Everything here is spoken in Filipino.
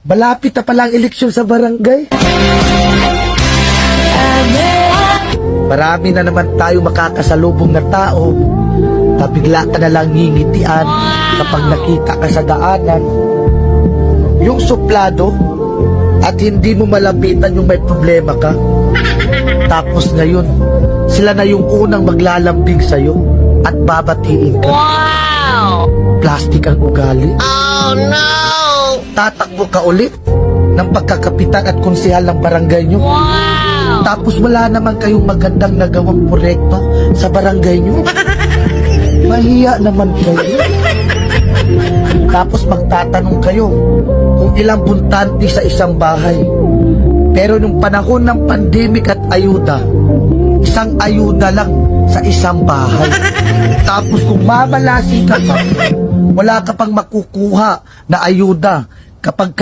Malapit na palang eleksyon sa barangay. Marami na naman tayo makakasalubong na tao na bigla ka na lang ngingitian kapag nakita ka sa daanan. Yung suplado at hindi mo malapitan yung may problema ka. Tapos ngayon, sila na yung unang maglalambing sa'yo at babatiin ka. Wow! Plastic ang ugali. Oh no! Tatakbo ka ulit ng pagkakapitan at konsehal ng barangay nyo. Wow! Tapos wala naman kayong magandang nagawang proyekto sa barangay nyo. Mahiya naman kayo. Tapos magtatanong kayo kung ilang buntante sa isang bahay. Pero nung panahon ng pandemic at ayuda, isang ayuda lang sa isang bahay. Tapos kung mamalasi ka pa, wala ka pang makukuha na ayuda kapag